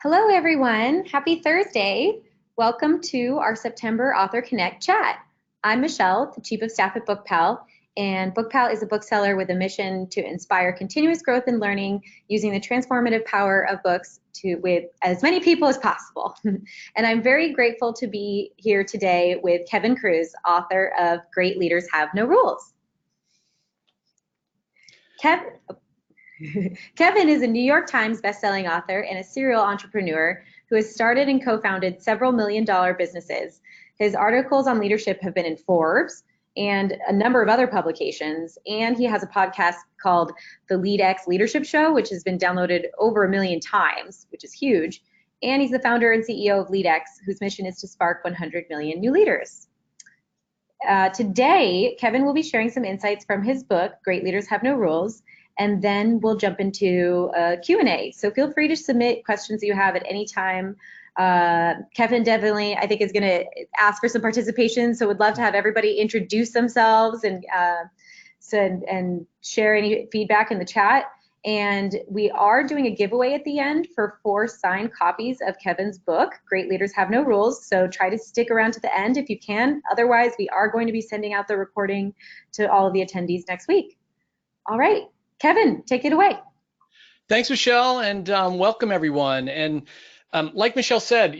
Hello, everyone. Happy Thursday. Welcome to our September AuthorConnect Chat. I'm Michelle, the Chief of Staff at BookPal, and BookPal is a bookseller with a mission to inspire continuous growth and learning using the transformative power of books with as many people as possible. And I'm very grateful to be here today with Kevin Kruse, author of Great Leaders Have No Rules. Kevin is a New York Times bestselling author and a serial entrepreneur who has started and co-founded several million-dollar businesses. His articles on leadership have been in Forbes and a number of other publications, and he has a podcast called The LeadX Leadership Show, which has been downloaded over 1 million times, which is huge. And he's the founder and CEO of LeadX, whose mission is to spark 100 million new leaders. Today, Kevin will be sharing some insights from his book, Great Leaders Have No Rules, and then we'll jump into a Q&A. So feel free to submit questions that you have at any time. Kevin definitely, I think, is going to ask for some participation, so would love to have everybody introduce themselves and share any feedback in the chat. And we are doing a giveaway at the end for 4 signed copies of Kevin's book, Great Leaders Have No Rules. So try to stick around to the end if you can. Otherwise, we are going to be sending out the recording to all of the attendees next week. All right. Kevin, take it away. Thanks, Michelle, and welcome everyone. And like Michelle said,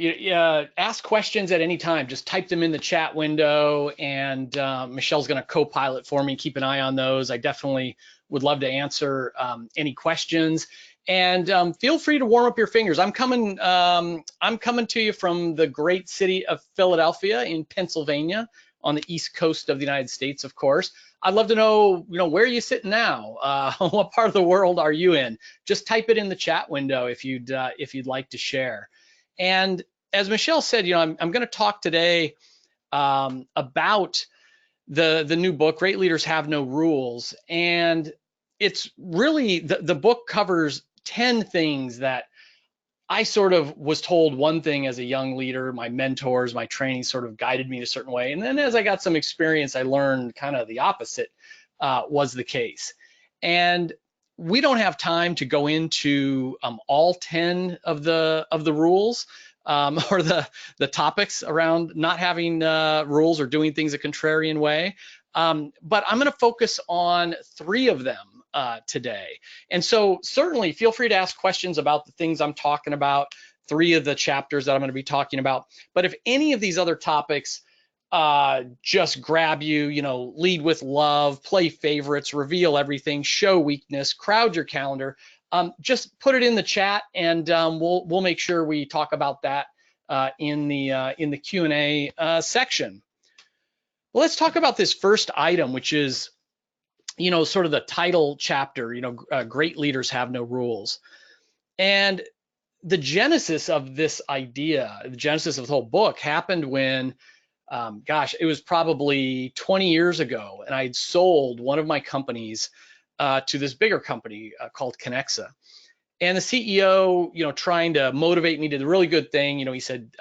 ask questions at any time. Just type them in the chat window, and Michelle's going to co-pilot for me. Keep an eye on those. I definitely would love to answer any questions. And feel free to warm up your fingers. I'm coming to you from the great city of Philadelphia in Pennsylvania, on the East Coast of the United States, of course. I'd love to know, where are you sitting now? What part of the world are you in? Just type it in the chat window if you'd like to share. And as Michelle said, I'm going to talk today about the new book, Great Leaders Have No Rules. And it's really, the book covers 10 things that I sort of was told one thing as a young leader. My mentors, my training sort of guided me in a certain way. And then as I got some experience, I learned kind of the opposite was the case. And we don't have time to go into all 10 of the rules or the topics around not having rules or doing things a contrarian way. But I'm going to focus on 3 of them today. And so certainly feel free to ask questions about the things I'm talking about, 3 of the chapters that I'm going to be talking about. But if any of these other topics just grab you, lead with love, play favorites, reveal everything, show weakness, crowd your calendar, just put it in the chat, and we'll make sure we talk about that in the Q&A section. Well, let's talk about this first item, which is sort of the title chapter, Great Leaders Have No Rules. And the genesis of this idea, the genesis of the whole book happened when, it was probably 20 years ago, and I'd sold one of my companies to this bigger company called Connexa. And the CEO, trying to motivate me, did a really good thing. He said,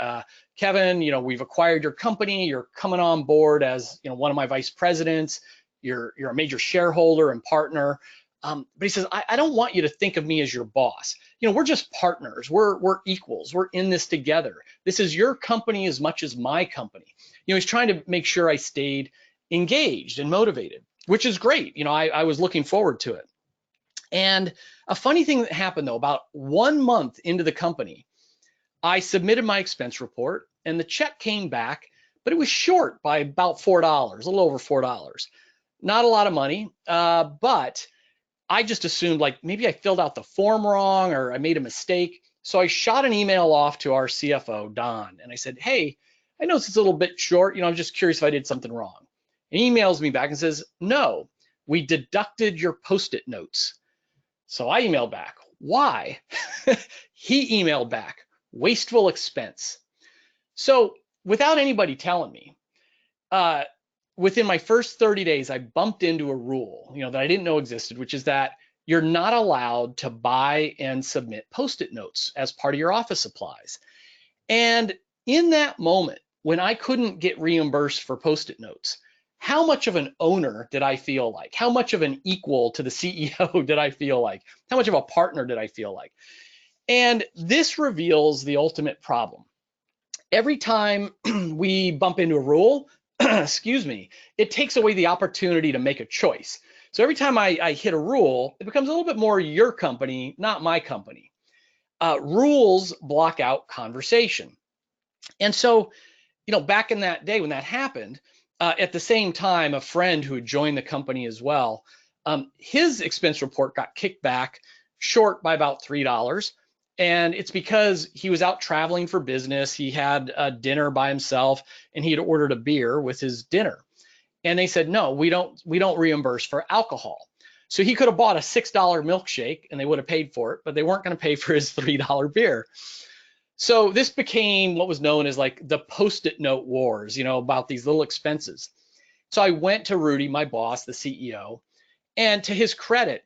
Kevin, we've acquired your company. You're coming on board as, one of my vice presidents. You're a major shareholder and partner. But he says, I don't want you to think of me as your boss. We're just partners. We're equals. We're in this together. This is your company as much as my company. He's trying to make sure I stayed engaged and motivated, which is great. I was looking forward to it. And a funny thing that happened, though, about 1 month into the company, I submitted my expense report, and the check came back, but it was short by about $4, a little over $4. Not a lot of money, but I just assumed like maybe I filled out the form wrong or I made a mistake. So I shot an email off to our CFO, Don, and I said, hey, I know it's a little bit short. I'm just curious if I did something wrong. And he emails me back and says, no, we deducted your Post-it notes. So I emailed back, why? He emailed back, wasteful expense. So without anybody telling me, within my first 30 days, I bumped into a rule, that I didn't know existed, which is that you're not allowed to buy and submit Post-it notes as part of your office supplies. And in that moment, when I couldn't get reimbursed for Post-it notes, how much of an owner did I feel like? How much of an equal to the CEO did I feel like? How much of a partner did I feel like? And this reveals the ultimate problem. Every time we bump into a rule, excuse me, it takes away the opportunity to make a choice. So every time I hit a rule, it becomes a little bit more your company, not my company. Rules block out conversation. And so, back in that day when that happened, at the same time, a friend who had joined the company as well, his expense report got kicked back short by about $3. And it's because he was out traveling for business. He had a dinner by himself and he had ordered a beer with his dinner. And they said, no, we don't reimburse for alcohol. So he could have bought a $6 milkshake and they would have paid for it, but they weren't going to pay for his $3 beer. So this became what was known as like the Post-it note wars, about these little expenses. So I went to Rudy, my boss, the CEO, and to his credit,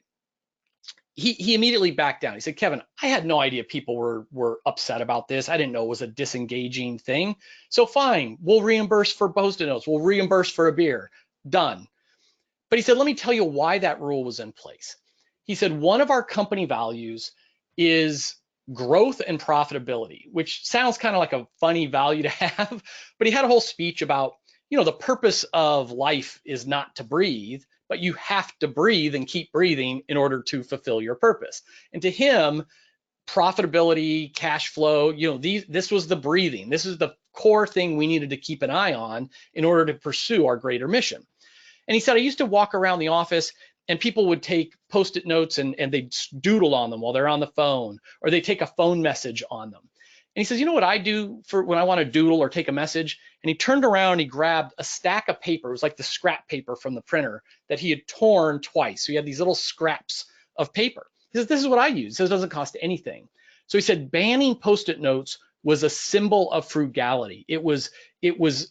he immediately backed down. He said, Kevin, I had no idea people were upset about this. I didn't know it was a disengaging thing. So fine, we'll reimburse for Post-it notes. We'll reimburse for a beer. Done. But he said, let me tell you why that rule was in place. He said, one of our company values is growth and profitability, which sounds kind of like a funny value to have, but he had a whole speech about, the purpose of life is not to breathe, but you have to breathe and keep breathing in order to fulfill your purpose. And to him, profitability, cash flow, this was the breathing. This is the core thing we needed to keep an eye on in order to pursue our greater mission. And he said, I used to walk around the office and people would take Post-it notes and they'd doodle on them while they're on the phone, or they take a phone message on them. And he says, you know what I do for when I want to doodle or take a message? And he turned around and he grabbed a stack of paper. It was like the scrap paper from the printer that he had torn twice. So he had these little scraps of paper. He says, this is what I use. He says, it doesn't cost anything. So he said, banning Post-it notes was a symbol of frugality. It was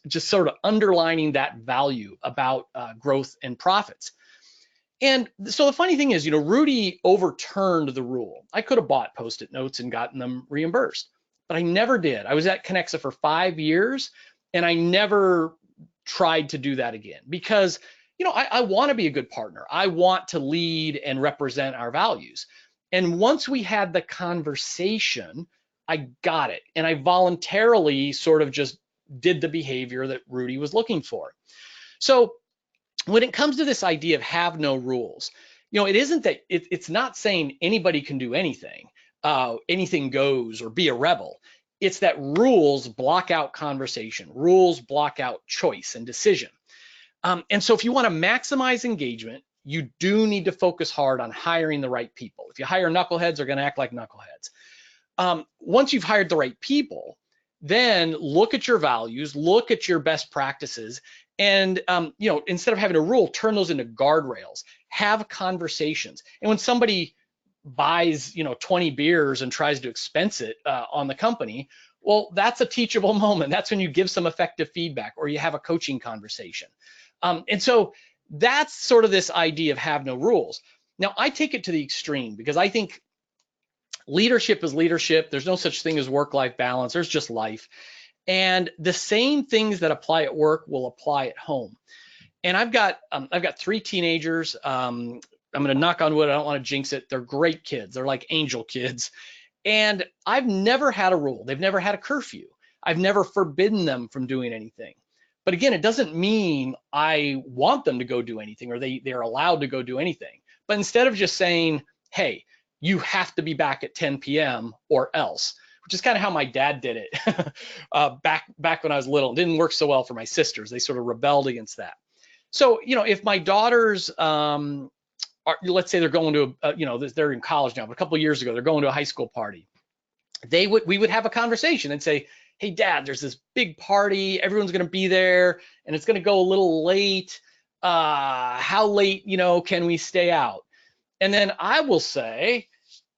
just sort of underlining that value about growth and profits. And so the funny thing is, Rudy overturned the rule. I could have bought Post-it notes and gotten them reimbursed, but I never did. I was at Connexa for 5 years and I never tried to do that again because, I want to be a good partner. I want to lead and represent our values. And once we had the conversation, I got it. And I voluntarily sort of just did the behavior that Rudy was looking for. So when it comes to this idea of have no rules, it isn't that it's not saying anybody can do anything, anything goes or be a rebel. It's that rules block out conversation, rules block out choice and decision. And so if you want to maximize engagement, you do need to focus hard on hiring the right people. If you hire knuckleheads, they're going to act like knuckleheads. Once you've hired the right people, then look at your values, look at your best practices, and instead of having a rule, turn those into guardrails. Have conversations. And when somebody buys 20 beers and tries to expense it on the company, well, that's a teachable moment. That's when you give some effective feedback or you have a coaching conversation. And so that's sort of this idea of have no rules. Now, I take it to the extreme because I think leadership is leadership. There's no such thing as work-life balance. There's just life. And the same things that apply at work will apply at home. And I've got 3 teenagers. I'm going to knock on wood. I don't want to jinx it. They're great kids. They're like angel kids. And I've never had a rule. They've never had a curfew. I've never forbidden them from doing anything. But again, it doesn't mean I want them to go do anything or they're allowed to go do anything. But instead of just saying, hey, you have to be back at 10 p.m. or else, which is kind of how my dad did it back when I was little. It didn't work so well for my sisters. They sort of rebelled against that. So, if my daughters, let's say they're going to, they're in college now, but a couple of years ago, they're going to a high school party. We would have a conversation and say, hey, Dad, there's this big party. Everyone's going to be there and it's going to go a little late. How late, can we stay out? And then I will say,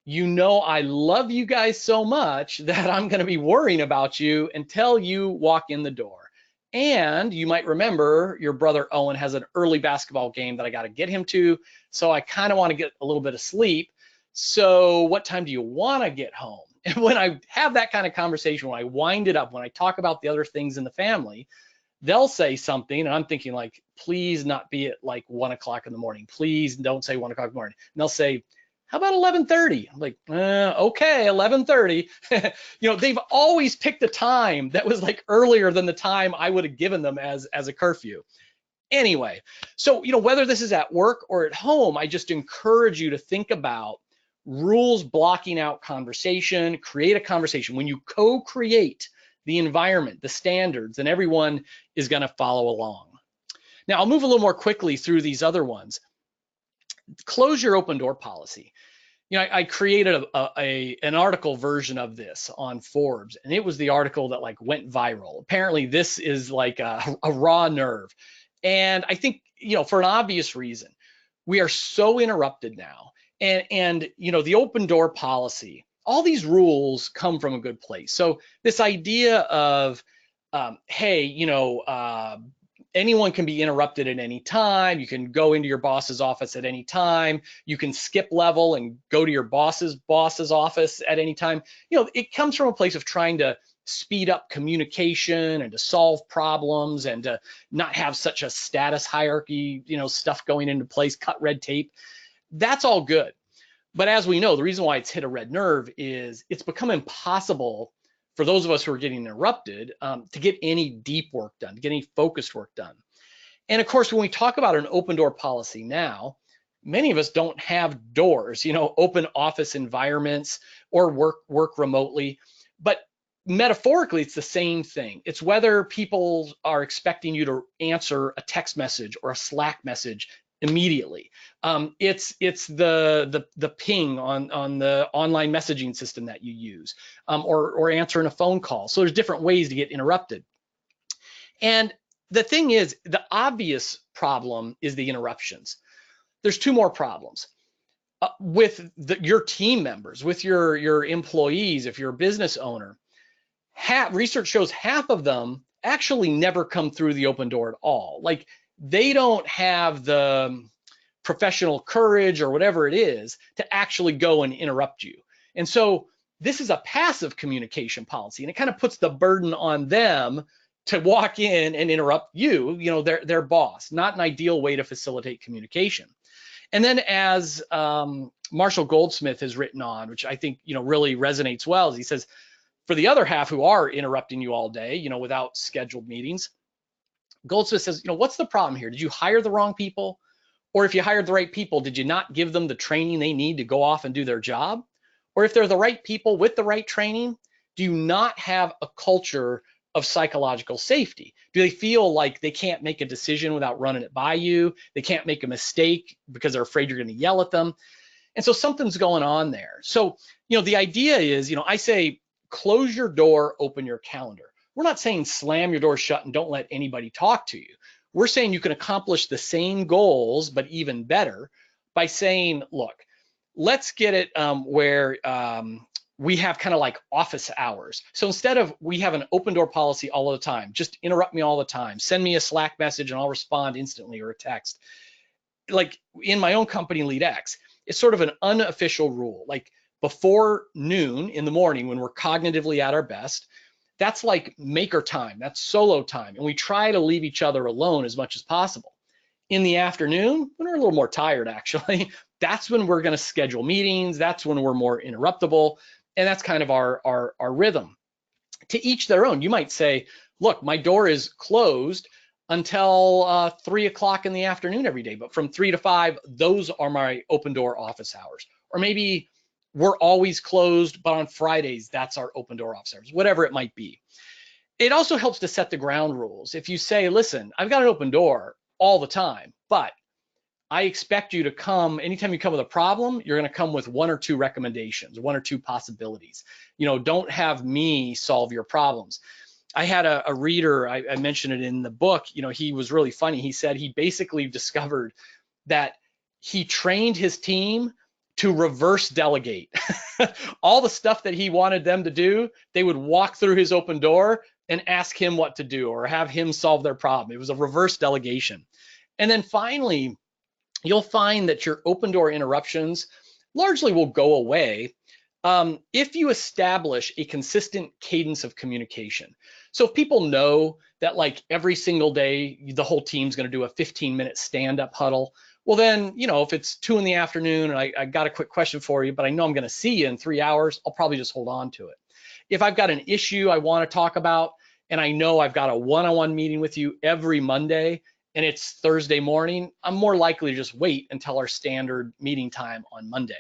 I love you guys so much that I'm going to be worrying about you until you walk in the door. And you might remember your brother Owen has an early basketball game that I got to get him to. So I kind of want to get a little bit of sleep. So what time do you want to get home? And when I have that kind of conversation, when I wind it up, when I talk about the other things in the family, they'll say something and I'm thinking like, please not be at like 1 o'clock in the morning. Please don't say 1 o'clock in the morning. And they'll say, How about 11:30? I'm like, okay, 11:30. They've always picked a time that was like earlier than the time I would have given them as a curfew. Anyway, so whether this is at work or at home, I just encourage you to think about rules blocking out conversation. Create a conversation. When you co-create the environment, the standards, and everyone is going to follow along. Now I'll move a little more quickly through these other ones. Close your open door policy. I created an article version of this on Forbes, and it was the article that like went viral. Apparently this is like a raw nerve. And I think, for an obvious reason, we are so interrupted now. And the open door policy, all these rules come from a good place. So this idea of, hey, anyone can be interrupted at any time. You can go into your boss's office at any time. You can skip level and go to your boss's office at any time. It comes from a place of trying to speed up communication and to solve problems and to not have such a status hierarchy, stuff going into place, cut red tape. That's all good. But as we know, the reason why it's hit a red nerve is it's become impossible for those of us who are getting interrupted to get any deep work done, to get any focused work done. And of course, when we talk about an open door policy now, many of us don't have doors, open office environments or work remotely. But metaphorically, it's the same thing. It's whether people are expecting you to answer a text message or a Slack message immediately. It's the ping on the online messaging system that you use, or answering a phone call. So there's different ways to get interrupted. And the thing is, the obvious problem is the interruptions. There's two more problems. With your team members, with your employees, if you're a business owner, research shows half of them actually never come through the open door at all. Like, they don't have the professional courage or whatever it is to actually go and interrupt you. And so this is a passive communication policy, and it kind of puts the burden on them to walk in and interrupt you, their boss. Not an ideal way to facilitate communication. And then, as Marshall Goldsmith has written on, which I think really resonates well, is he says, for the other half who are interrupting you all day, without scheduled meetings, Goldsmith says, what's the problem here? Did you hire the wrong people? Or if you hired the right people, did you not give them the training they need to go off and do their job? Or if they're the right people with the right training, do you not have a culture of psychological safety? Do they feel like they can't make a decision without running it by you? They can't make a mistake because they're afraid you're going to yell at them. And so something's going on there. So, the idea is, I say, close your door, open your calendar. We're not saying slam your door shut and don't let anybody talk to you. We're saying you can accomplish the same goals, but even better, by saying, look, let's get it where we have kind of like office hours. So instead of we have an open door policy all the time, just interrupt me all the time, send me a Slack message and I'll respond instantly, or a text. Like in my own company, LeadX, it's sort of an unofficial rule. Like before noon in the morning, when we're cognitively at our best, that's like maker time, that's solo time. And we try to leave each other alone as much as possible. In the afternoon, when we're a little more tired, actually, that's when we're going to schedule meetings. That's when we're more interruptible. And that's kind of our rhythm. To each their own. You might say, look, my door is closed until 3 o'clock in the afternoon every day, but from 3 to 5, those are my open door office hours. Or maybe we're always closed, but on Fridays, that's our open door office hours, whatever it might be. It also helps to set the ground rules. If you say, listen, I've got an open door all the time, but I expect you to come, anytime you come with a problem, you're going to come with 1 or 2 recommendations, 1 or 2 possibilities. Don't have me solve your problems. I had a reader, I mentioned it in the book, he was really funny. He said he basically discovered that he trained his team to reverse delegate. All the stuff that he wanted them to do, they would walk through his open door and ask him what to do or have him solve their problem. It was a reverse delegation. And then finally, you'll find that your open door interruptions largely will go away if you establish a consistent cadence of communication. So if people know that like every single day, the whole team's going to do a 15-minute stand-up huddle, Well, then, if it's 2 in the afternoon and I got a quick question for you, but I know I'm going to see you in 3 hours, I'll probably just hold on to it. If I've got an issue I want to talk about and I know I've got a one-on-one meeting with you every Monday and it's Thursday morning, I'm more likely to just wait until our standard meeting time on Monday.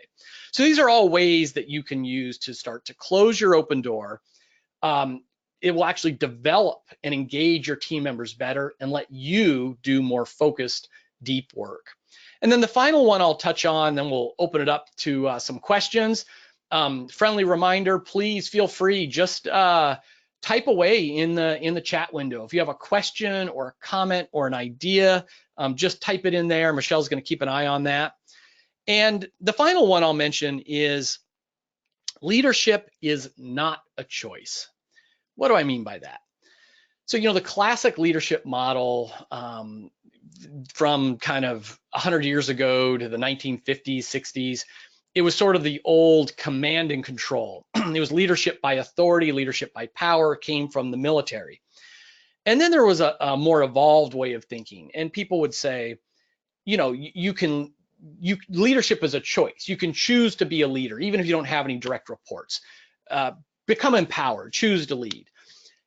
So these are all ways that you can use to start to close your open door. It will actually develop and engage your team members better and let you do more focused, deep work. And then the final one I'll touch on, then we'll open it up to some questions. Friendly reminder, please feel free, just type away in the chat window. If you have a question or a comment or an idea, just type it in there. Michelle's going to keep an eye on that. And the final one I'll mention is leadership is not a choice. What do I mean by that? So, the classic leadership model from kind of 100 years ago to the 1950s, 60s, it was sort of the old command and control. It was leadership by authority, leadership by power, came from the military. And then there was a more evolved way of thinking. And people would say, leadership is a choice. You can choose to be a leader, even if you don't have any direct reports. Become empowered, choose to lead.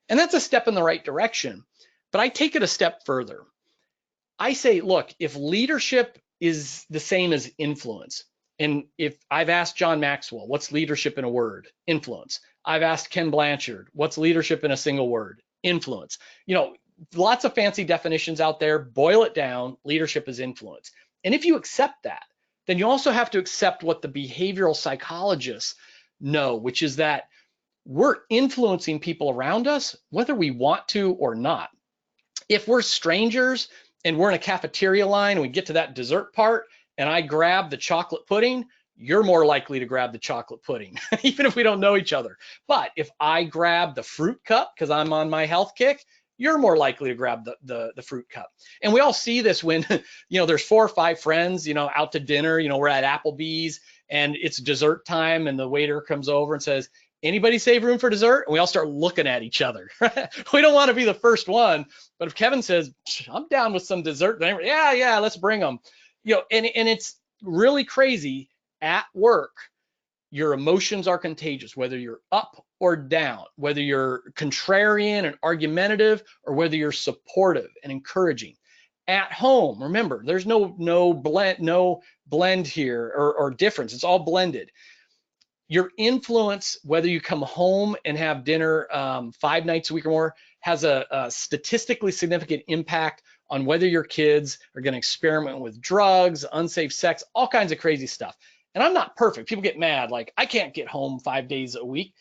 And that's a step in the right direction. But I take it a step further. I say, look, if leadership is the same as influence, and if I've asked John Maxwell, what's leadership in a word? Influence. I've asked Ken Blanchard, what's leadership in a single word? Influence. Lots of fancy definitions out there. Boil it down. Leadership is influence. And if you accept that, then you also have to accept what the behavioral psychologists know, which is that we're influencing people around us, whether we want to or not. If we're strangers and we're in a cafeteria line and we get to that dessert part and I grab the chocolate pudding, you're more likely to grab the chocolate pudding, even if we don't know each other. But if I grab the fruit cup because I'm on my health kick, you're more likely to grab the fruit cup. And we all see this when, there's 4 or 5 friends, out to dinner, we're at Applebee's and it's dessert time and the waiter comes over and says, anybody save room for dessert? And we all start looking at each other. We don't want to be the first one, but if Kevin says, I'm down with some dessert, then yeah, let's bring them. And it's really crazy at work. Your emotions are contagious, whether you're up or down, whether you're contrarian and argumentative, or whether you're supportive and encouraging. At home, remember, there's no blend here or difference. It's all blended. Your influence, whether you come home and have dinner 5 nights a week or more, has a statistically significant impact on whether your kids are going to experiment with drugs, unsafe sex, all kinds of crazy stuff. And I'm not perfect. People get mad, like, I can't get home 5 days a week.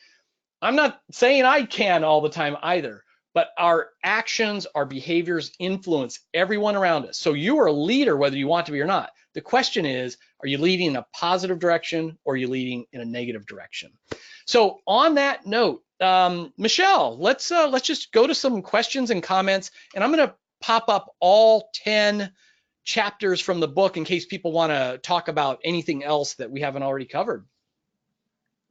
I'm not saying I can all the time either, but our actions, our behaviors influence everyone around us. So you are a leader whether you want to be or not. The question is, are you leading in a positive direction or are you leading in a negative direction? So on that note, Michelle, let's just go to some questions and comments, and I'm going to pop up all 10 chapters from the book in case people want to talk about anything else that we haven't already covered.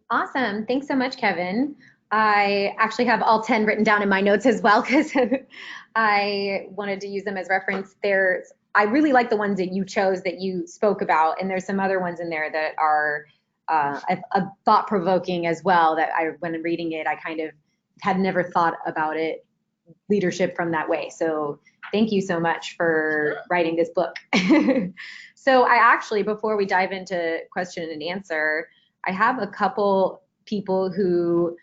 Awesome. Thanks so much, Kevin. I actually have all 10 written down in my notes as well because I wanted to use them as reference. I really like the ones that you chose that you spoke about, and there's some other ones in there that are thought-provoking as well, that when I'm reading it, I kind of had never thought about it, leadership from that way. So thank you so much for writing this book. So I actually, before we dive into question and answer, I have a couple people who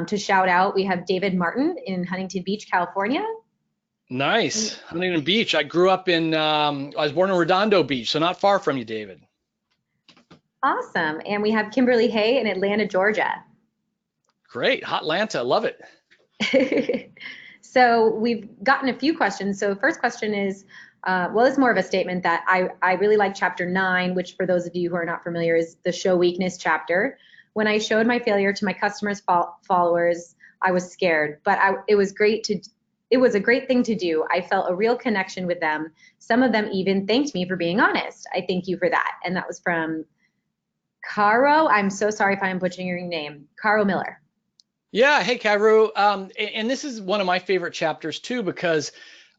to shout out. We have David Martin in Huntington Beach, California. Nice. Huntington Beach. I grew up I was born in Redondo Beach, so not far from you, David. Awesome. And we have Kimberly Hay in Atlanta, Georgia. Great. Hotlanta. Love it. So we've gotten a few questions. So first question is, it's more of a statement that I really like chapter 9, which for those of you who are not familiar is the show weakness chapter. When I showed my failure to my customers' followers, I was scared, but it was a great thing to do. I felt a real connection with them. Some of them even thanked me for being honest. I thank you for that. And that was from Caro. I'm so sorry if I'm butchering your name. Caro Miller. Yeah. Hey, Caro. And this is one of my favorite chapters too, because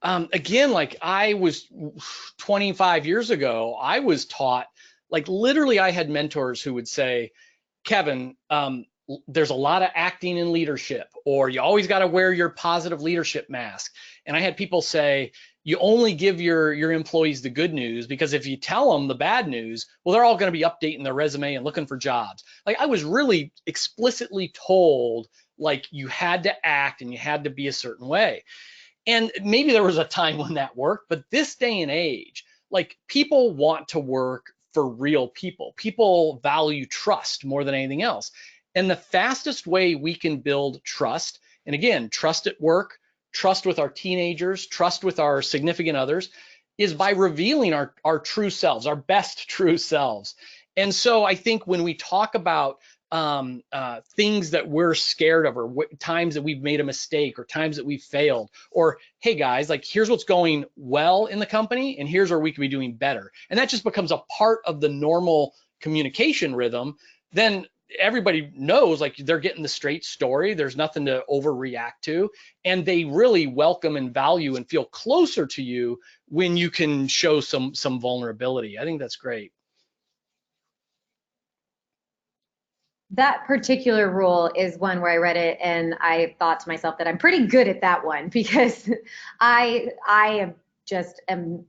Again, like I was 25 years ago, I was taught, like literally I had mentors who would say, Kevin, there's a lot of acting in leadership, or you always got to wear your positive leadership mask. And I had people say, you only give your employees the good news, because if you tell them the bad news, well, they're all going to be updating their resume and looking for jobs. Like I was really explicitly told, like you had to act and you had to be a certain way. And maybe there was a time when that worked, but this day and age, like people want to work for real people. People value trust more than anything else. And the fastest way we can build trust, and again, trust at work, trust with our teenagers, trust with our significant others, is by revealing our true selves, our best true selves. And so I think when we talk about things that we're scared of, or times that we've made a mistake, or times that we've failed, or hey guys, like here's what's going well in the company and here's where we can be doing better, and that just becomes a part of the normal communication rhythm, then everybody knows like they're getting the straight story, there's nothing to overreact to, and they really welcome and value and feel closer to you when you can show some vulnerability. I think that's great. That particular rule is one where I read it and I thought to myself that I'm pretty good at that one, because I just am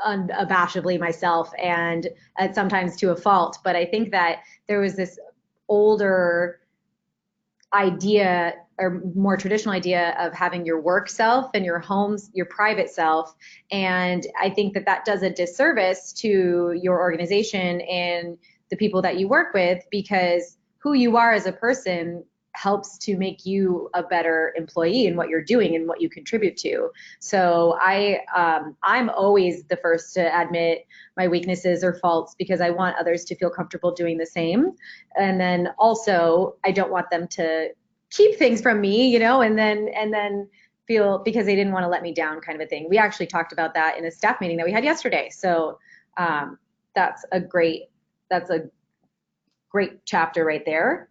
unabashedly myself, and sometimes to a fault. But I think that there was this older idea, or more traditional idea, of having your work self and your private self. And I think that that does a disservice to your organization and the people that you work with, because who you are as a person helps to make you a better employee in what you're doing and what you contribute to. So I'm always the first to admit my weaknesses or faults, because I want others to feel comfortable doing the same. And then also I don't want them to keep things from me, and then feel because they didn't want to let me down, kind of a thing. We actually talked about that in a staff meeting that we had yesterday. So that's a great chapter right there.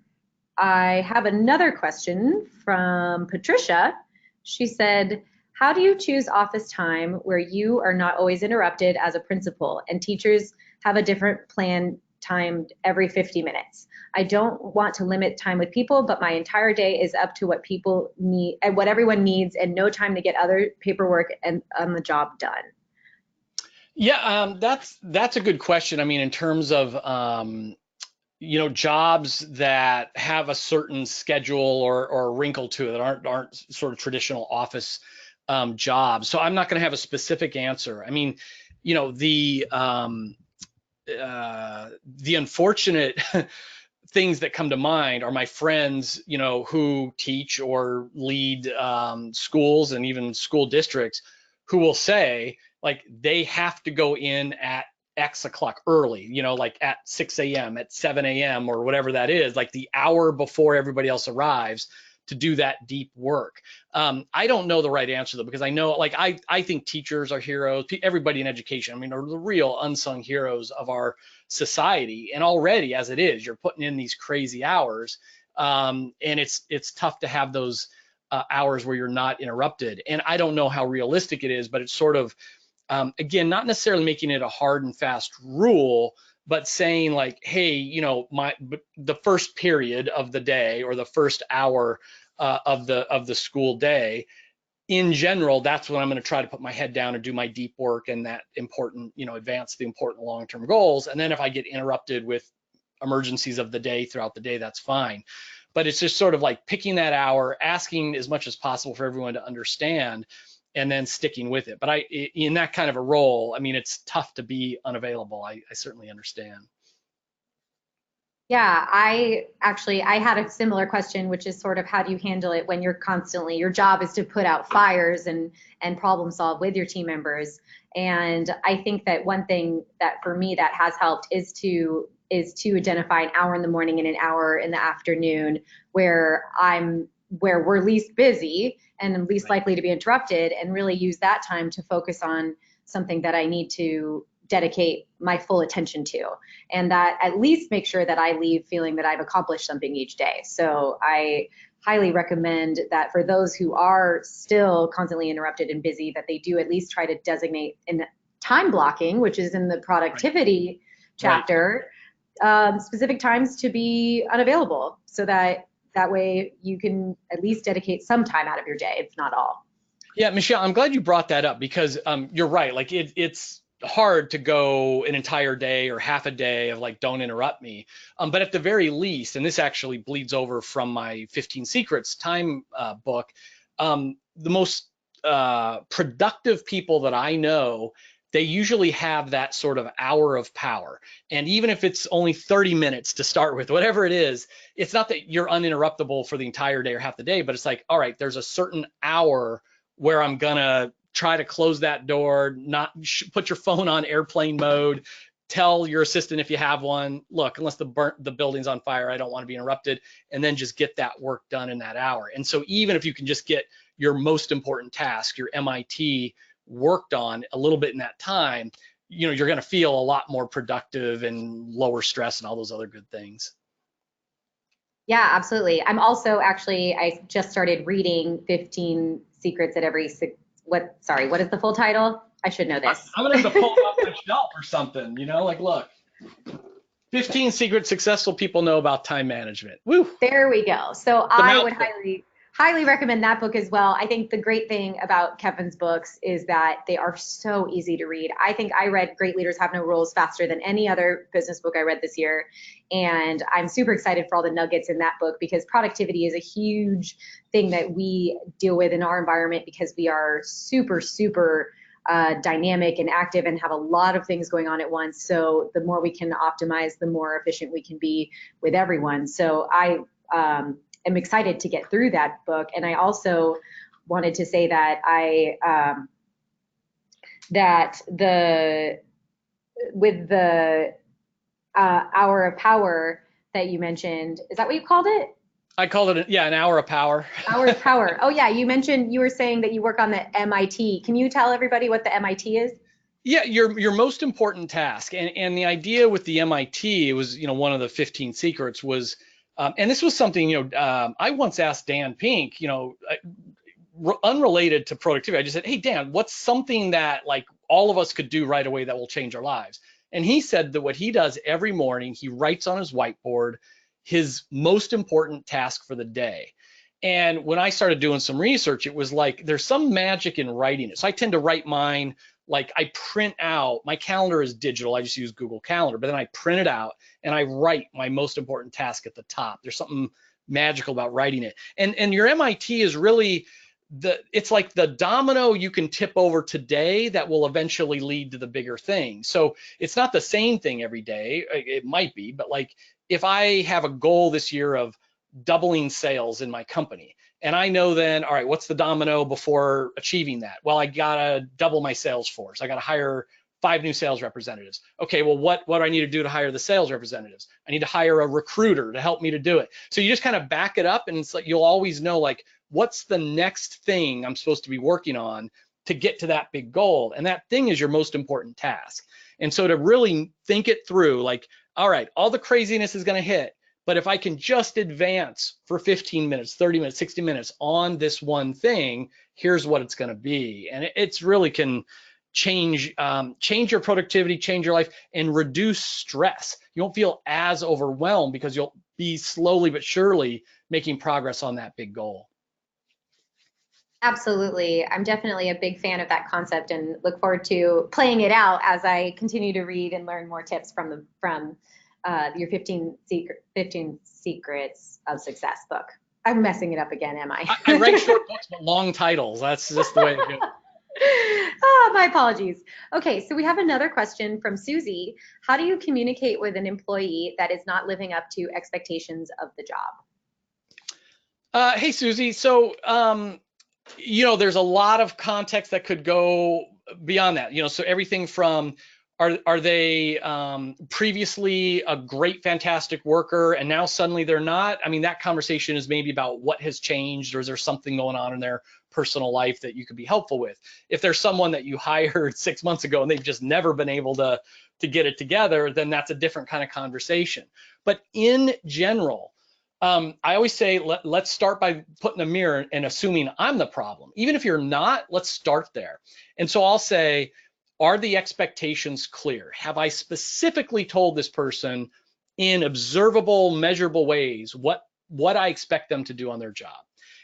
I have another question from Patricia. She said, how do you choose office time where you are not always interrupted as a principal and teachers have a different plan timed every 50 minutes? I don't want to limit time with people, but my entire day is up to what people need and what everyone needs, and no time to get other paperwork and on the job done. Yeah, that's a good question. I mean, in terms of jobs that have a certain schedule or wrinkle to it, that aren't sort of traditional office jobs. So I'm not going to have a specific answer. I mean, the unfortunate things that come to mind are my friends, who teach or lead schools and even school districts, who will say like they have to go in at X o'clock early, like at 6 a.m., at 7 a.m. or whatever that is, like the hour before everybody else arrives, to do that deep work. I don't know the right answer though, because I know, like, I think teachers are heroes. Everybody in education, I mean, are the real unsung heroes of our society. And already as it is, you're putting in these crazy hours, and it's tough to have those hours where you're not interrupted. And I don't know how realistic it is, but it's sort of, again, not necessarily making it a hard and fast rule, but saying like, hey, the first period of the day or the first hour of the school day, in general, that's when I'm going to try to put my head down and do my deep work and that important, advance the important long-term goals. And then if I get interrupted with emergencies of the day throughout the day, that's fine. But it's just sort of like picking that hour, asking as much as possible for everyone to understand, and then sticking with it. But in that kind of a role, I mean, it's tough to be unavailable. I certainly understand. Yeah, I had a similar question, which is sort of how do you handle it when your job is to put out fires and problem solve with your team members. And I think that one thing that for me that has helped is to identify an hour in the morning and an hour in the afternoon where we're least busy and least likely to be interrupted, and really use that time to focus on something that I need to dedicate my full attention to, and that at least make sure that I leave feeling that I've accomplished something each day. So I highly recommend that for those who are still constantly interrupted and busy, that they do at least try to designate in time blocking, which is in the productivity chapter, specific times to be unavailable, so that way you can at least dedicate some time out of your day, if not all. Yeah, Michelle, I'm glad you brought that up, because you're right. Like it's hard to go an entire day or half a day of like, don't interrupt me. But at the very least, and this actually bleeds over from my 15 Secrets time book, the most productive people that I know, they usually have that sort of hour of power. And even if it's only 30 minutes to start with, whatever it is, it's not that you're uninterruptible for the entire day or half the day, but it's like, all right, there's a certain hour where I'm gonna try to close that door, not put your phone on airplane mode, tell your assistant if you have one, look, unless the building's on fire, I don't want to be interrupted, and then just get that work done in that hour. And so even if you can just get your most important task, your MIT, worked on a little bit in that time, you're going to feel a lot more productive and lower stress and all those other good things. Yeah, absolutely. I'm also I just started reading 15 Secrets at every what is the full title? I should know this. I'm gonna have to pull it off my shelf or something, like, look, 15 secrets successful people know about time management. Woo. There we go. So I would highly recommend that book as well. I think the great thing about Kevin's books is that they are so easy to read. I think I read Great Leaders Have No Rules faster than any other business book I read this year. And I'm super excited for all the nuggets in that book, because productivity is a huge thing that we deal with in our environment, because we are super, super dynamic and active and have a lot of things going on at once. So the more we can optimize, the more efficient we can be with everyone. So I am excited to get through that book. And I also wanted to say that with the hour of power that you mentioned, is that what you called it? I called it, an hour of power. Hour of power. Oh yeah, you were saying that you work on the MIT. Can you tell everybody what the MIT is? Yeah, your most important task. And the idea with the MIT, it was, one of the 15 secrets was, and this was something, I once asked Dan Pink, unrelated to productivity. I just said, hey, Dan, what's something that like all of us could do right away that will change our lives? And he said that what he does every morning, he writes on his whiteboard his most important task for the day. And when I started doing some research, it was like there's some magic in writing it. So I tend to write mine, like I print out, my calendar is digital, I just use Google Calendar, but then I print it out and I write my most important task at the top. There's something magical about writing it. And your MIT is really it's like the domino you can tip over today that will eventually lead to the bigger thing. So it's not the same thing every day. It might be, but like if I have a goal this year of doubling sales in my company, and I know then, all right, what's the domino before achieving that? Well, I gotta double my sales force. I gotta hire 5 new sales representatives. Okay, well, what do I need to do to hire the sales representatives? I need to hire a recruiter to help me to do it. So you just kind of back it up, and it's like you'll always know, like, what's the next thing I'm supposed to be working on to get to that big goal? And that thing is your most important task. And so to really think it through, like, all right, all the craziness is gonna hit, but if I can just advance for 15 minutes, 30 minutes, 60 minutes on this one thing, here's what it's gonna be. And it's really can change your productivity, change your life, and reduce stress. You won't feel as overwhelmed because you'll be slowly but surely making progress on that big goal. Absolutely. I'm definitely a big fan of that concept and look forward to playing it out as I continue to read and learn more tips from your 15 Secrets of Success book. I'm messing it up again, am I? I write short books but long titles. That's just the way it goes. Oh, my apologies. Okay, so we have another question from Susie. How do you communicate with an employee that is not living up to expectations of the job? Hey, Susie. So, there's a lot of context that could go beyond that. So everything from, Are they previously a great, fantastic worker and now suddenly they're not? I mean, that conversation is maybe about what has changed, or is there something going on in their personal life that you could be helpful with? If there's someone that you hired 6 months ago and they've just never been able to get it together, then that's a different kind of conversation. But in general, I always say, let's start by putting a mirror and assuming I'm the problem. Even if you're not, let's start there. And so I'll say, are the expectations clear? Have I specifically told this person in observable, measurable ways what I expect them to do on their job?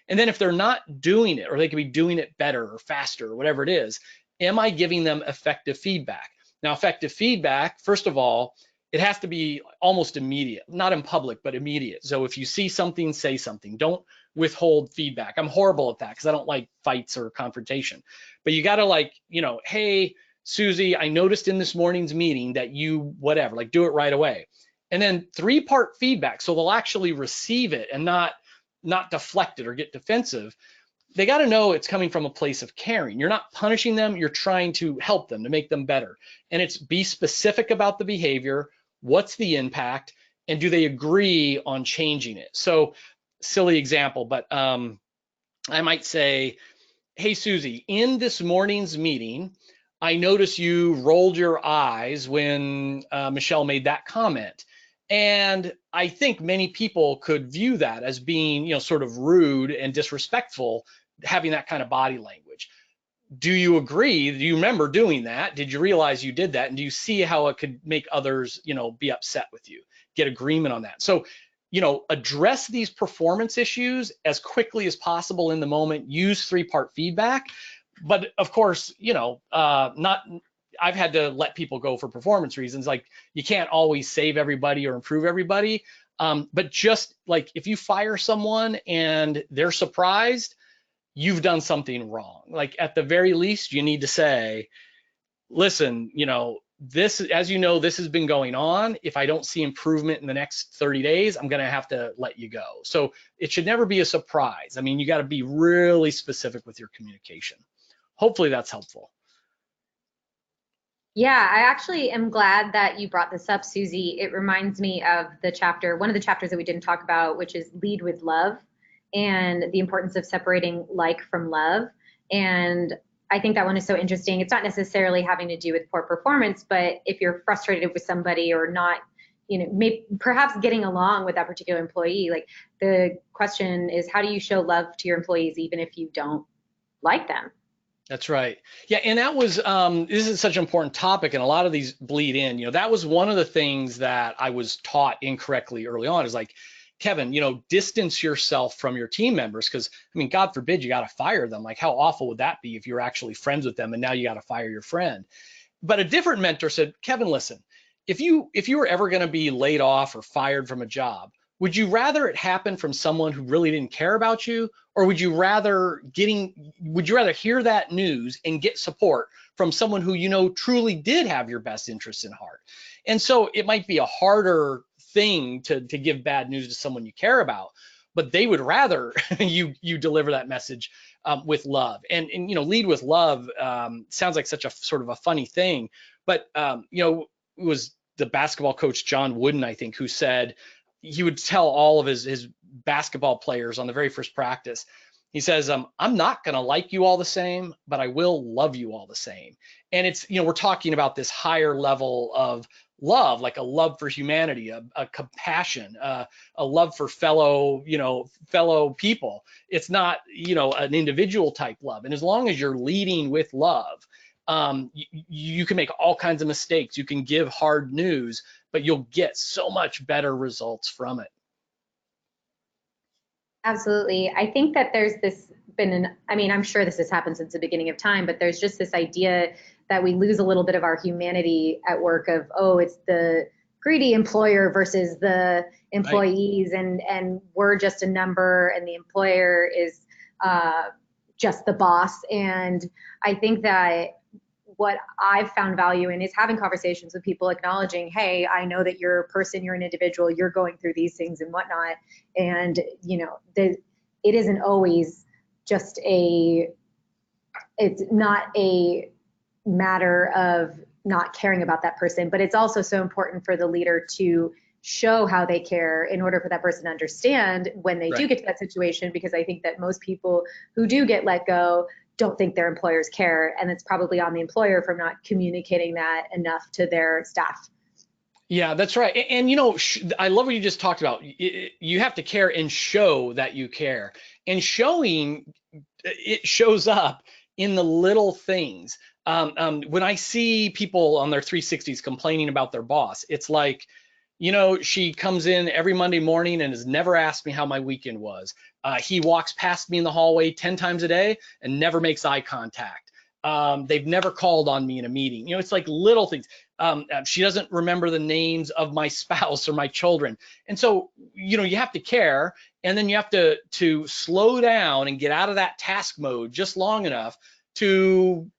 And then if they're not doing it, or they could be doing it better or faster or whatever it is, am I giving them effective feedback? Now, effective feedback, first of all, it has to be almost immediate, not in public, but immediate. So if you see something, say something. Don't withhold feedback. I'm horrible at that because I don't like fights or confrontation. But you got to, like, you know, hey, Susie, I noticed in this morning's meeting that you whatever, like, do it right away. And then 3-part feedback, so they'll actually receive it and not deflect it or get defensive. They got to know it's coming from a place of caring. You're not punishing them, you're trying to help them, to make them better. And it's be specific about the behavior, what's the impact, and do they agree on changing it? So, silly example, but I might say, hey, Susie, in this morning's meeting, I noticed you rolled your eyes when Michelle made that comment. And I think many people could view that as being, you know, sort of rude and disrespectful, having that kind of body language. Do you agree? Do you remember doing that? Did you realize you did that? And do you see how it could make others, you know, be upset with you? Get agreement on that. So, you know, address these performance issues as quickly as possible in the moment. Use 3-part feedback. But of course, you know, I've had to let people go for performance reasons. Like, you can't always save everybody or improve everybody. But just like, if you fire someone and they're surprised, you've done something wrong. Like, at the very least, you need to say, listen, you know, this, as you know, this has been going on. If I don't see improvement in the next 30 days, I'm going to have to let you go. So it should never be a surprise. I mean, you got to be really specific with your communication. Hopefully that's helpful. Yeah, I actually am glad that you brought this up, Susie. It reminds me of one of the chapters that we didn't talk about, which is lead with love, and the importance of separating like from love. And I think that one is so interesting. It's not necessarily having to do with poor performance, but if you're frustrated with somebody or not, you know, perhaps getting along with that particular employee, like, the question is, how do you show love to your employees even if you don't like them? That's right. Yeah, and that was this is such an important topic, and a lot of these bleed in. You know, that was one of the things that I was taught incorrectly early on, is like, Kevin, you know, distance yourself from your team members, because, I mean, God forbid you got to fire them. Like, how awful would that be if you're actually friends with them and now you got to fire your friend? But a different mentor said, Kevin, listen, if you were ever going to be laid off or fired from a job, would you rather it happen from someone who really didn't care about you, or would you rather hear that news and get support from someone who, you know, truly did have your best interests in heart? And so it might be a harder thing to give bad news to someone you care about, but they would rather you deliver that message with love. And you know, lead with love sounds like such a sort of a funny thing, but you know, it was the basketball coach John Wooden, I think, who said he would tell all of his basketball players on the very first practice, he says, I'm not going to like you all the same, but I will love you all the same. And it's, you know, we're talking about this higher level of love, like a love for humanity, a compassion, a love for fellow people. It's not, you know, an individual type love. And as long as you're leading with love, you can make all kinds of mistakes. You can give hard news, but you'll get so much better results from it. Absolutely. I think that there's I'm sure this has happened since the beginning of time, but there's just this idea that we lose a little bit of our humanity at work of, oh, it's the greedy employer versus the employees, right. And we're just a number and the employer is just the boss. And I think that what I've found value in is having conversations with people, acknowledging, hey, I know that you're a person, you're an individual, you're going through these things and whatnot. And, you know, it isn't always just it's not a matter of not caring about that person. But it's also so important for the leader to show how they care in order for that person to understand when they do Right. get to that situation, because I think that most people who do get let go don't think their employers care, and it's probably on the employer for not communicating that enough to their staff. Yeah, that's right. And, I love what you just talked about. You have to care and show that you care. And showing, it shows up in the little things. When I see people on their 360s complaining about their boss, it's like, she comes in every Monday morning and has never asked me how my weekend was. He walks past me in the hallway 10 times a day and never makes eye contact. They've never called on me in a meeting. It's like little things. She doesn't remember the names of my spouse or my children. And so, you have to care, and then you have to slow down and get out of that task mode just long enough to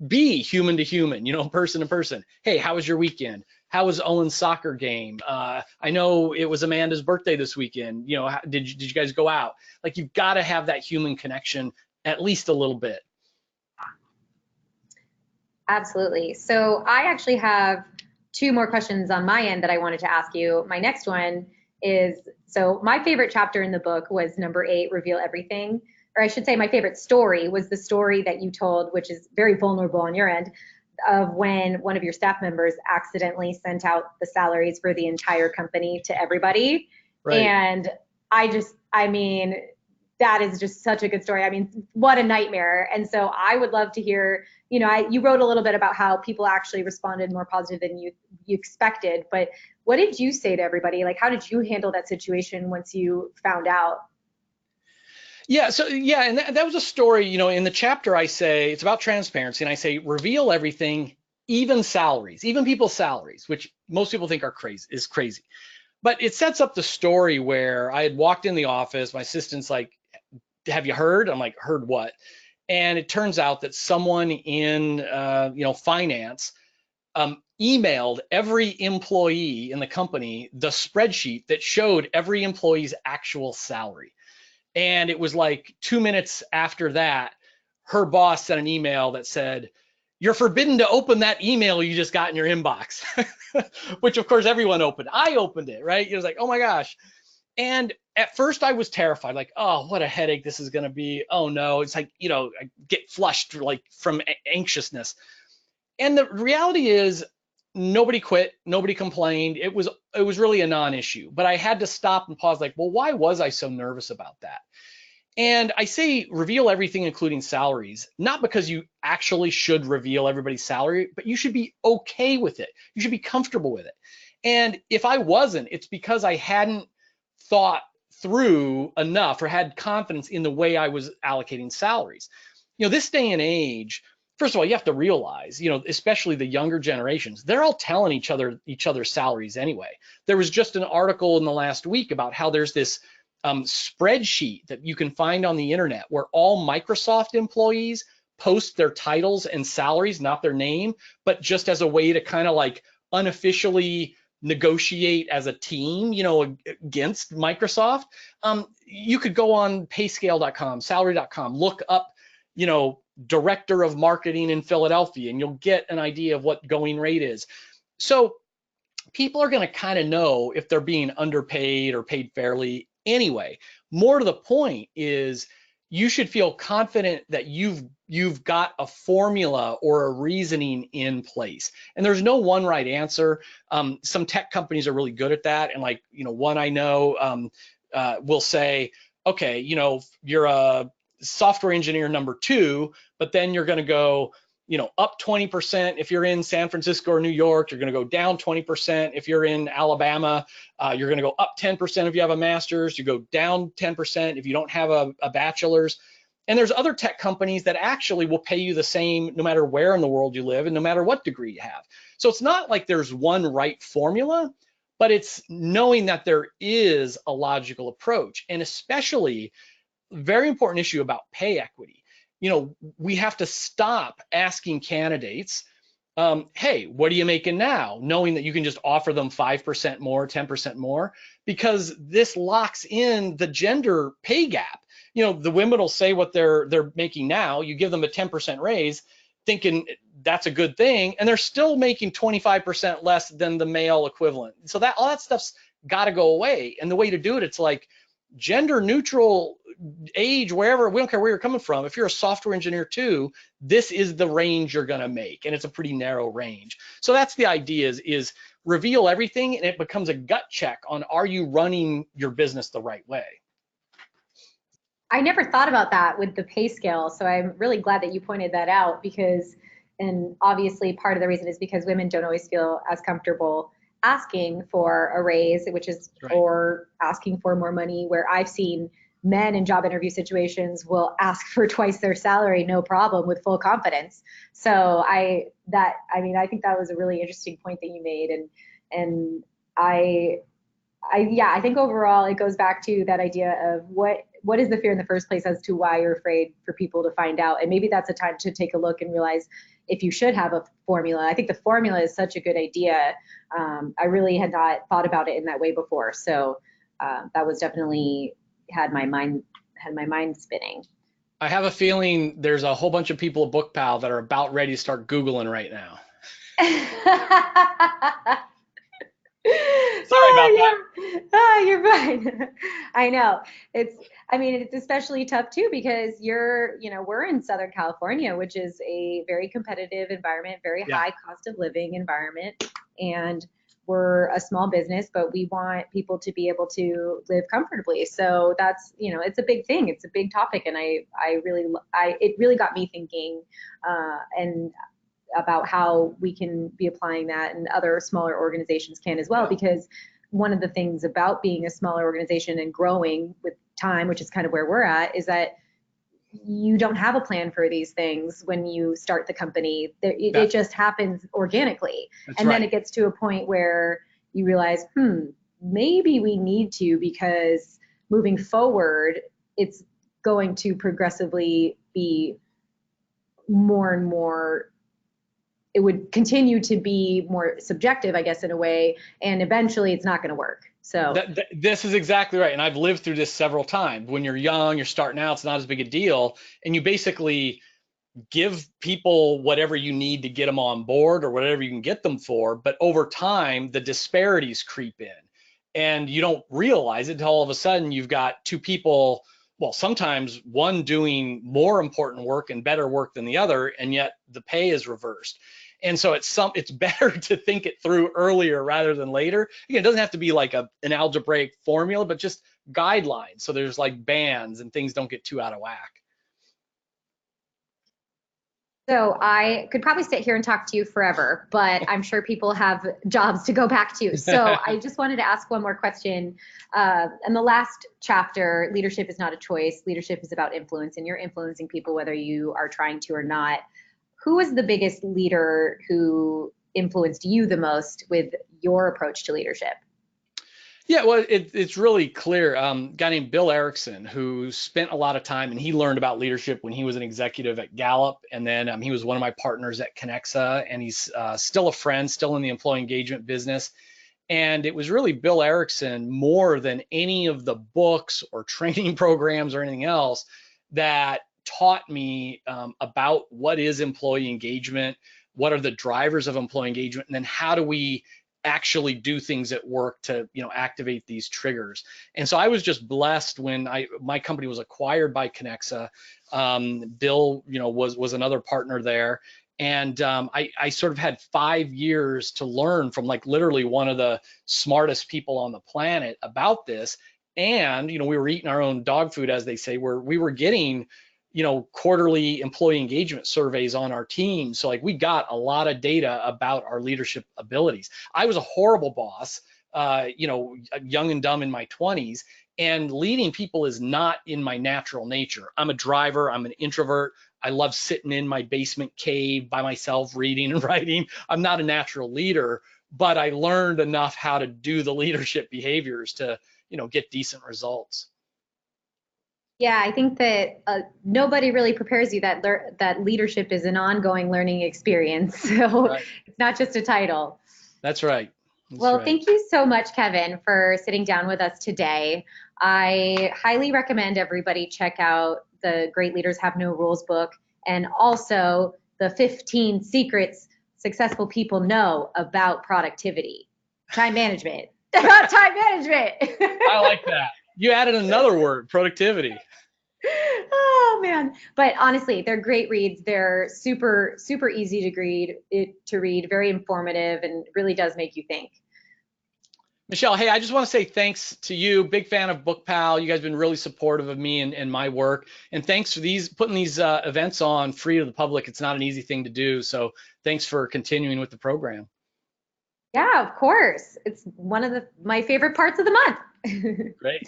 be human to human, person to person. Hey, how was your weekend? How was Owen's soccer game? I know it was Amanda's birthday this weekend. Did you guys go out? Like, you've got to have that human connection at least a little bit. Absolutely. So I actually have two more questions on my end that I wanted to ask you. My next one is, so my favorite chapter in the book was number 8, Reveal Everything. Or I should say my favorite story was the story that you told, which is very vulnerable on your end, of when one of your staff members accidentally sent out the salaries for the entire company to everybody. Right. And I mean, that is just such a good story. I mean, what a nightmare. And so I would love to hear, you wrote a little bit about how people actually responded more positive than you expected, but what did you say to everybody? Like, how did you handle that situation once you found out? Yeah, and that was a story, in the chapter I say, it's about transparency, and I say, reveal everything, even salaries, even people's salaries, which most people think is crazy. But it sets up the story where I had walked in the office, my assistant's like, have you heard? I'm like, heard what? And it turns out that someone in, finance emailed every employee in the company the spreadsheet that showed every employee's actual salary. And it was like 2 minutes after that, her boss sent an email that said, you're forbidden to open that email you just got in your inbox, which of course everyone opened. I opened it, right? It was like, oh my gosh. And at first I was terrified, like, oh, what a headache this is going to be. Oh no, it's like, I get flushed like from anxiousness. And the reality is nobody quit, nobody complained. It was really a non-issue, but I had to stop and pause, like, well, why was I so nervous about that? And I say reveal everything, including salaries, not because you actually should reveal everybody's salary, but you should be okay with it. You should be comfortable with it. And if I wasn't, it's because I hadn't thought through enough or had confidence in the way I was allocating salaries. This day and age, first of all, you have to realize, especially the younger generations, they're all telling each other's salaries anyway. There was just an article in the last week about how there's this spreadsheet that you can find on the internet where all Microsoft employees post their titles and salaries, not their name, but just as a way to kind of like unofficially negotiate as a team, against Microsoft. You could go on payscale.com, salary.com, look up, director of marketing in Philadelphia, and you'll get an idea of what going rate is. So people are going to kind of know if they're being underpaid or paid fairly anyway. More to the point is you should feel confident that you've got a formula or a reasoning in place. And there's no one right answer. Some tech companies are really good at that. And like, one I know will say, okay, you're a software engineer number 2, but then you're going to go, up 20% if you're in San Francisco or New York. You're going to go down 20% if you're in Alabama. You're going to go up 10% if you have a master's. You go down 10% if you don't have a bachelor's. And there's other tech companies that actually will pay you the same no matter where in the world you live and no matter what degree you have. So it's not like there's one right formula, but it's knowing that there is a logical approach, and especially very important issue about pay equity. We have to stop asking candidates, hey, what are you making now? Knowing that you can just offer them 5% more, 10% more, because this locks in the gender pay gap. The women will say what they're making now. You give them a 10% raise, thinking that's a good thing, and they're still making 25% less than the male equivalent. So that all that stuff's got to go away. And the way to do it, it's like gender neutral, age, wherever, we don't care where you're coming from. If you're a software engineer too, this is the range you're going to make, and it's a pretty narrow range. So that's the idea, is reveal everything, and it becomes a gut check on, are you running your business the right way? I never thought about that with the pay scale, so I'm really glad that you pointed that out, because, and obviously part of the reason is because women don't always feel as comfortable asking for a raise, which is, right, or asking for more money, where I've seen men in job interview situations will ask for twice their salary, no problem, with full confidence. So I think that was a really interesting point that you made. And I think overall it goes back to that idea of what is the fear in the first place as to why you're afraid for people to find out. And maybe that's a time to take a look and realize if you should have a formula. I think the formula is such a good idea. I really had not thought about it in that way before. So that was definitely had my mind spinning. I have a feeling there's a whole bunch of people at BookPal that are about ready to start Googling right now. Sorry about that. You're fine. I know. It's especially tough too, because we're in Southern California, which is a very competitive environment, very high cost of living environment. And we're a small business, but we want people to be able to live comfortably. So that's, it's a big thing. It's a big topic. And it really got me thinking, and about how we can be applying that, and other smaller organizations can as well. Because one of the things about being a smaller organization and growing with time, which is kind of where we're at, is that you don't have a plan for these things when you start the company. It just happens organically. Then it gets to a point where you realize, maybe we need to, because moving forward, it's going to progressively be more and more, it would continue to be more subjective, I guess, in a way, and eventually it's not going to work. So this is exactly right. And I've lived through this several times. When you're young, you're starting out, it's not as big a deal. And you basically give people whatever you need to get them on board, or whatever you can get them for. But over time, the disparities creep in, and you don't realize it until all of a sudden you've got two people, well, sometimes one doing more important work and better work than the other, and yet the pay is reversed. And so it's better to think it through earlier rather than later. Again, it doesn't have to be like an algebraic formula, but just guidelines. So there's like bands, and things don't get too out of whack. So I could probably sit here and talk to you forever, but I'm sure people have jobs to go back to. So I just wanted to ask one more question. In the last chapter, leadership is not a choice. Leadership is about influence, and you're influencing people whether you are trying to or not. Who was the biggest leader who influenced you the most with your approach to leadership? Yeah, well, it's really clear. A guy named Bill Erickson, who spent a lot of time, and he learned about leadership when he was an executive at Gallup, and then he was one of my partners at Connexa, and he's still a friend, still in the employee engagement business. And it was really Bill Erickson, more than any of the books or training programs or anything else, that taught me about what is employee engagement, what are the drivers of employee engagement, and then how do we actually do things at work to activate these triggers. And so I was just blessed when my company was acquired by Connexa. Bill was another partner there, and I sort of had 5 years to learn from like literally one of the smartest people on the planet about this. And we were eating our own dog food, as they say, where we were getting quarterly employee engagement surveys on our team. So like we got a lot of data about our leadership abilities. I was a horrible boss, young and dumb in my 20s, and leading people is not in my natural nature. I'm a driver, I'm an introvert. I love sitting in my basement cave by myself, reading and writing. I'm not a natural leader, but I learned enough how to do the leadership behaviors to, get decent results. Yeah, I think that nobody really prepares you that leadership is an ongoing learning experience. So It's not just a title. That's right. Thank you so much, Kevin, for sitting down with us today. I highly recommend everybody check out the Great Leaders Have No Rules book, and also the 15 secrets successful people know about productivity. Time management. About time management. I like that. You added another word, productivity. Oh man. But honestly, they're great reads. They're super, super easy to read, very informative, and really does make you think. Michelle, hey, I just want to say thanks to you. Big fan of BookPal. You guys have been really supportive of me and my work. And thanks for putting these events on free to the public. It's not an easy thing to do. So thanks for continuing with the program. Yeah, of course. It's one of my favorite parts of the month. Great.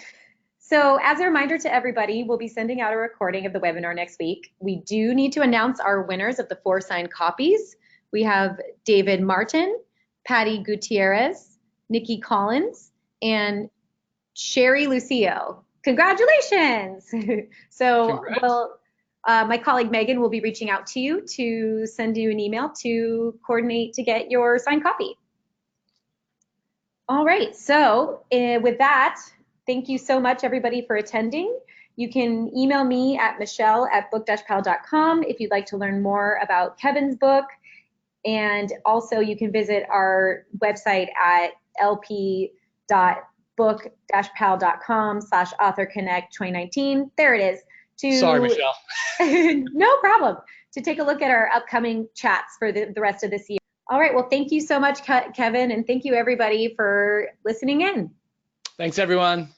So as a reminder to everybody, we'll be sending out a recording of the webinar next week. We do need to announce our winners of the 4 signed copies. We have David Martin, Patty Gutierrez, Nikki Collins, and Sherry Lucio. Congratulations! So my colleague Megan will be reaching out to you to send you an email to coordinate to get your signed copy. All right, so with that, thank you so much, everybody, for attending. You can email me at michelle@book-pal.com if you'd like to learn more about Kevin's book. And also, you can visit our website at lp.book-pal.com/AuthorConnect 2019. There it is. Sorry, Michelle. No problem. To take a look at our upcoming chats for the rest of this year. All right. Well, thank you so much, Kevin, and thank you, everybody, for listening in. Thanks, everyone.